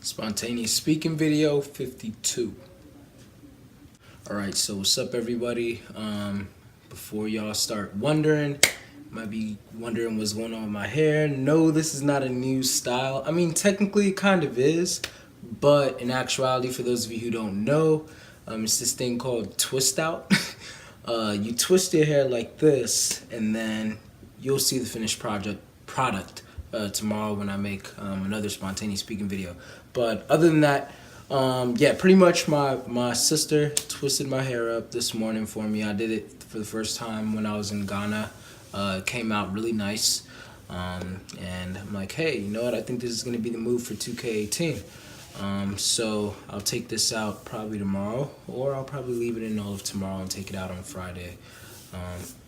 Spontaneous speaking video 52. Alright, so what's up everybody? Before y'all start wondering, might be wondering what's going on with my hair. No, this is not a new style. I mean, technically it kind of is, but in actuality, for those of you who don't know, it's this thing called twist out. You twist your hair like this, and then you'll see the finished product tomorrow when I make another spontaneous speaking video. But other than that, yeah, pretty much my sister twisted my hair up this morning for me. I did it for the first time when I was in Ghana. It came out really nice. And I'm like, hey, you know what? I think this is going to be the move for 2K18. So I'll take this out probably tomorrow, or I'll probably leave it in all of tomorrow and take it out on Friday.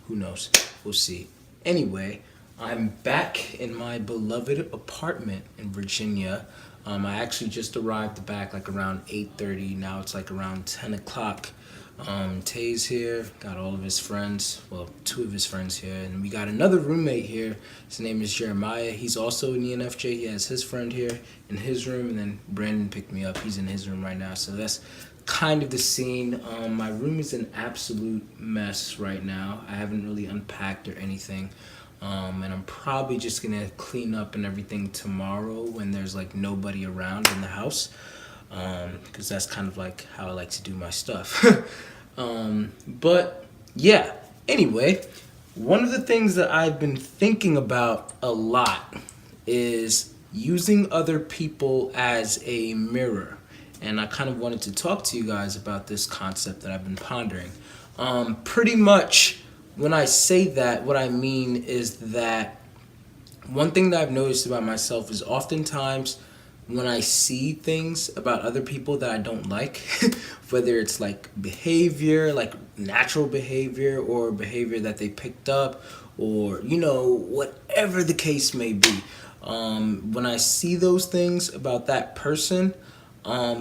Who knows? We'll see. Anyway, I'm back in my beloved apartment in Virginia. I actually just arrived back like around 8:30. Now it's like around 10 o'clock. Tay's here, got all of his friends, well, two of his friends here, and we got another roommate here. His name is Jeremiah. He's also in the NFJ. He has his friend here in his room, and then Brandon picked me up. He's in his room right now, so that's kind of the scene. My room is an absolute mess right now. I haven't really unpacked or anything. And I'm probably just gonna clean up and everything tomorrow when there's like nobody around in the house, because that's kind of like how I like to do my stuff. But yeah, anyway, one of the things that I've been thinking about a lot is using other people as a mirror. And I kind of wanted to talk to you guys about this concept that I've been pondering. Pretty much, when I say that, what I mean is that one thing that I've noticed about myself is oftentimes when I see things about other people that I don't like, whether it's like behavior, like natural behavior, or behavior that they picked up, or, you know, whatever the case may be, when I see those things about that person,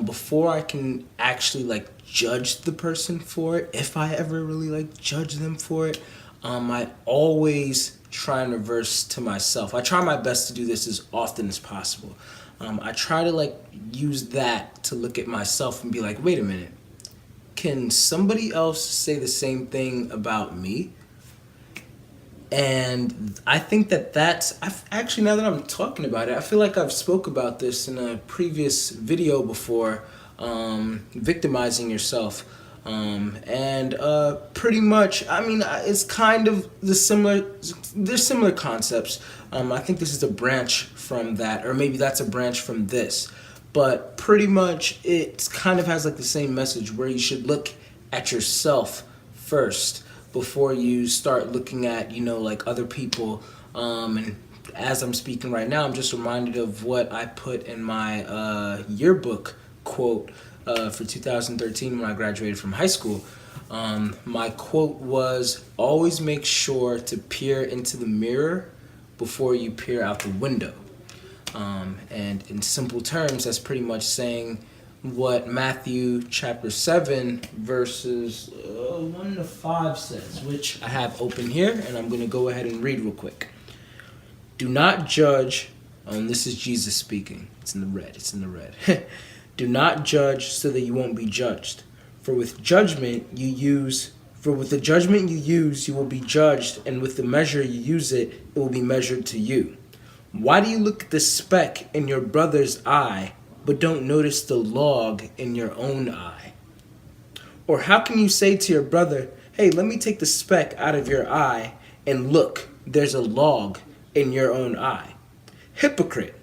before I can actually like judge the person for it, if I ever really like judge them for it, I always try and reverse to myself. I try my best to do this as often as possible. I try to like use that to look at myself and be like, wait a minute, can somebody else say the same thing about me? And I think I've actually, now that I'm talking about it, I feel like I've spoke about this in a previous video before, victimizing yourself. And pretty much, I mean, it's kind of there's similar concepts. I think this is a branch from that, or maybe that's a branch from this. But pretty much, it kind of has like the same message where you should look at yourself first before you start looking at, you know, like other people. And as I'm speaking right now, I'm just reminded of what I put in my yearbook quote for 2013 when I graduated from high school. My quote was, always make sure to peer into the mirror before you peer out the window. And in simple terms, that's pretty much saying what Matthew chapter 7 verses 1 to 5 says, which I have open here, and I'm going to go ahead and read real quick. Do not judge, this is Jesus speaking, it's in the red. Do not judge so that you won't be judged. For with the judgment you use, you will be judged, and with the measure you use it will be measured to you. Why do you look at the speck in your brother's eye, but don't notice the log in your own eye? Or how can you say to your brother, hey, let me take the speck out of your eye, and look, there's a log in your own eye? Hypocrite,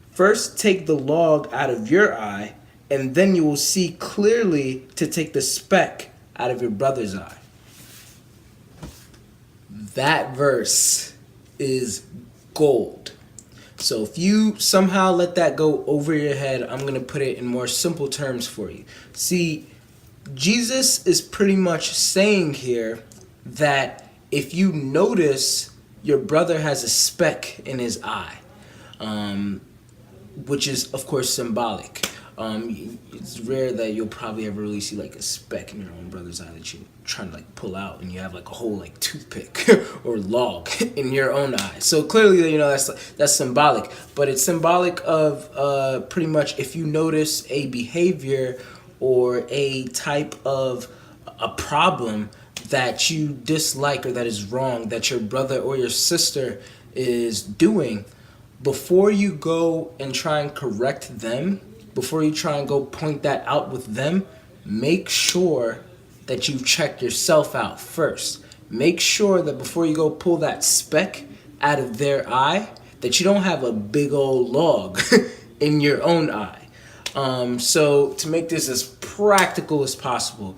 first take the log out of your eye, and then you will see clearly to take the speck out of your brother's eye. That verse is gold. So if you somehow let that go over your head, I'm going to put it in more simple terms for you. See, Jesus is pretty much saying here that if you notice your brother has a speck in his eye, which is, of course, symbolic. It's rare that you'll probably ever really see like a speck in your own brother's eye that you're trying to like pull out, and you have like a whole like toothpick or log in your own eye. So clearly, that's symbolic, but it's symbolic of pretty much if you notice a behavior or a type of a problem that you dislike or that is wrong that your brother or your sister is doing, before you go and try and correct them, before you try and go point that out with them, make sure that you've checked yourself out first. Make sure that before you go pull that speck out of their eye, that you don't have a big old log in your own eye. So to make this as practical as possible,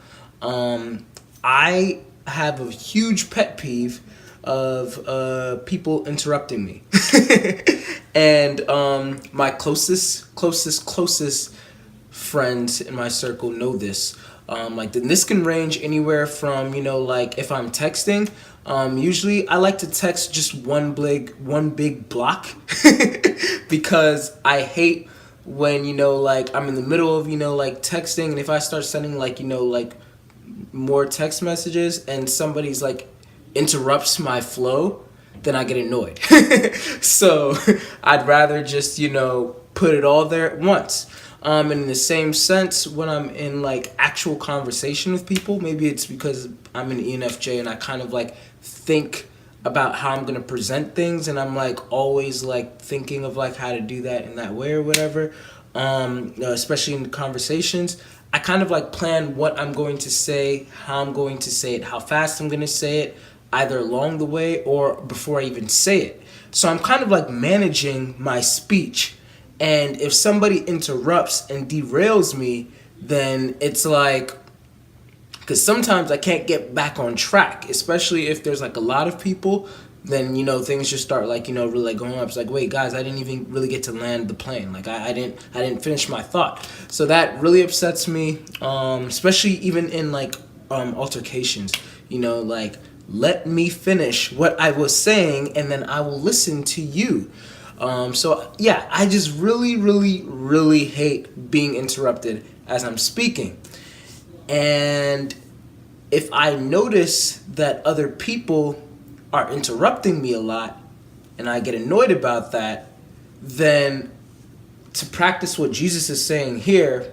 I have a huge pet peeve of people interrupting me. And my closest friends in my circle know this. This can range anywhere from, like if I'm texting, usually I like to text just one big block because I hate when, I'm in the middle of, texting, and if I start sending more text messages and somebody's interrupts my flow, then I get annoyed. So I'd rather just, put it all there at once. And in the same sense, when I'm in actual conversation with people, maybe it's because I'm an ENFJ and I kind of think about how I'm going to present things, and I'm always thinking of how to do that in that way or whatever. Especially in conversations, I kind of plan what I'm going to say, how I'm going to say it, how fast I'm going to say it, either along the way or before I even say it. So I'm kind of managing my speech. And if somebody interrupts and derails me, then it's because sometimes I can't get back on track, especially if there's a lot of people, then, things just start really going up. It's wait, guys, I didn't even really get to land the plane. I didn't finish my thought. So that really upsets me, especially even in altercations, let me finish what I was saying, and then I will listen to you. So yeah, I just really hate being interrupted as I'm speaking. And if I notice that other people are interrupting me a lot and I get annoyed about that, then to practice what Jesus is saying here,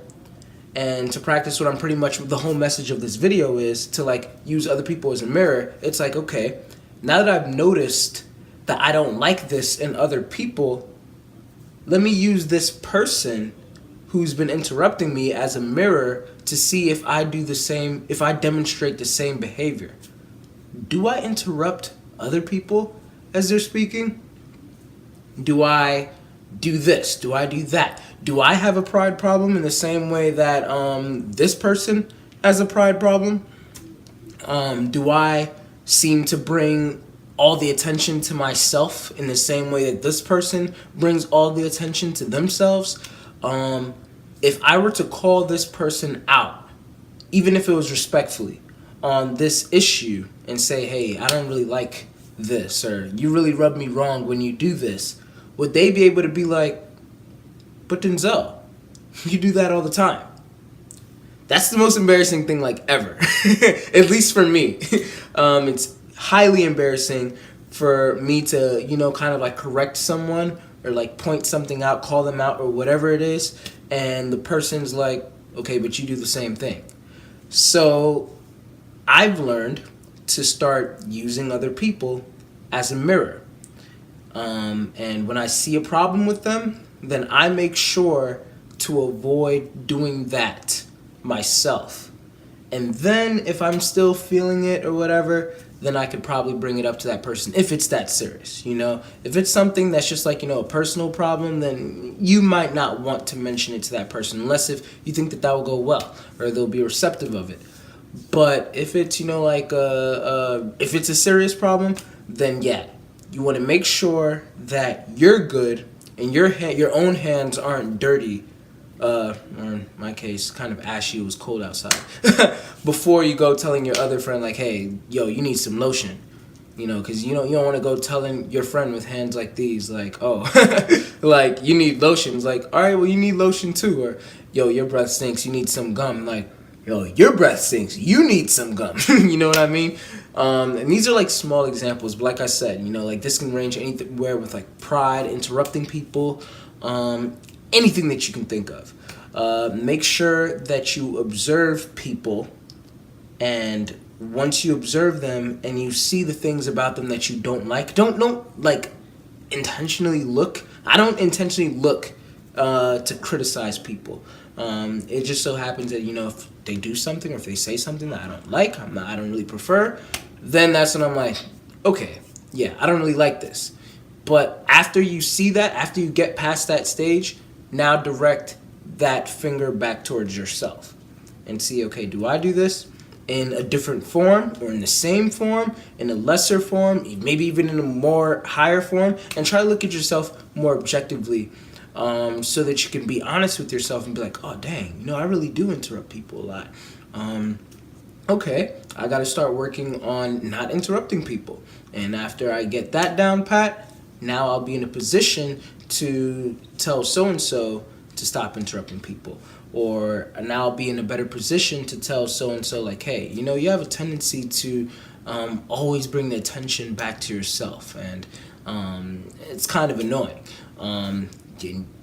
and to practice what I'm pretty much, the whole message of this video is to use other people as a mirror. It's okay, now that I've noticed that I don't like this in other people, let me use this person who's been interrupting me as a mirror to see if I do the same, if I demonstrate the same behavior. Do I interrupt other people as they're speaking? Do I do this? Do I do that? Do I have a pride problem in the same way that this person has a pride problem? Do I seem to bring all the attention to myself in the same way that this person brings all the attention to themselves? If I were to call this person out, even if it was respectfully, on this issue and say, hey, I don't really like this, or you really rub me wrong when you do this, would they be able to be but Denzel, you do that all the time? That's the most embarrassing thing ever, at least for me. It's highly embarrassing for me to, kind of correct someone or point something out, call them out or whatever it is, and the person's okay, but you do the same thing. So I've learned to start using other people as a mirror. And when I see a problem with them, then I make sure to avoid doing that myself. And then if I'm still feeling it or whatever, then I could probably bring it up to that person if it's that serious, If it's something that's just a personal problem, then you might not want to mention it to that person unless if you think that will go well or they'll be receptive of it. But if it's, if it's a serious problem, then yeah, you want to make sure that you're good and your own hands aren't dirty, or in my case, kind of ashy, it was cold outside, before you go telling your other friend, hey, yo, you need some lotion, because you don't want to go telling your friend with hands like these, oh, you need lotion. It's all right, well, you need lotion too. Or yo, your breath stinks, you need some gum. Like, yo, your breath stinks, you need some gum. You know what I mean? And these are like small examples, but like I said, you know, like this can range anywhere with like pride, interrupting people, anything that you can think of. Make sure that you observe people, and once you observe them and you see the things about them that you don't like, like intentionally look. I don't intentionally look to criticize people. It just so happens that, you know, if they do something or if they say something that I don't like, I don't really prefer, then that's when I'm like, okay, yeah, I don't really like this. But after you see that, after you get past that stage, now direct that finger back towards yourself and see, okay, do I do this in a different form or in the same form, in a lesser form, maybe even in a more higher form, and try to look at yourself more objectively, so that you can be honest with yourself and be like, oh, dang, you know, I really do interrupt people a lot. Okay, I got to start working on not interrupting people. And after I get that down pat, now I'll be in a position to tell so-and-so to stop interrupting people. Or now I'll be in a better position to tell so-and-so, like, hey, you know, you have a tendency to always bring the attention back to yourself. And it's kind of annoying.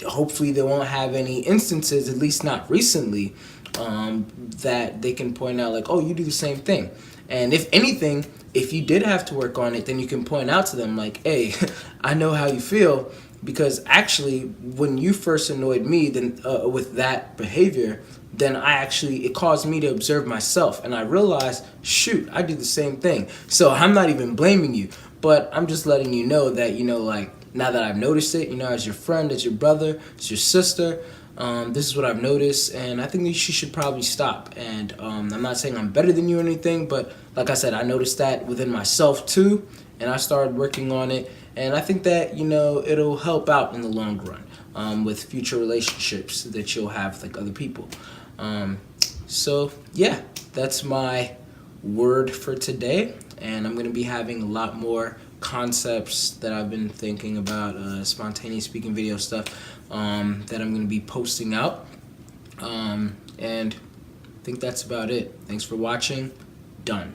Hopefully they won't have any instances, at least not recently, that they can point out like, oh, you do the same thing. And if anything, if you did have to work on it, then you can point out to them like, hey, I know how you feel, because actually when you first annoyed me then with that behavior, then it caused me to observe myself, and I realized, shoot, I do the same thing. So I'm not even blaming you, but I'm just letting you know that, you know, like, now that I've noticed it, you know, as your friend, as your brother, as your sister, this is what I've noticed, and I think that you should probably stop. And I'm not saying I'm better than you or anything, but like I said, I noticed that within myself too, and I started working on it, and I think that, you know, it'll help out in the long run with future relationships that you'll have with like other people. So yeah, that's my word for today, and I'm gonna be having a lot more concepts that I've been thinking about, spontaneous speaking video stuff, that I'm going to be posting out, and I think that's about it. Thanks for watching. Done.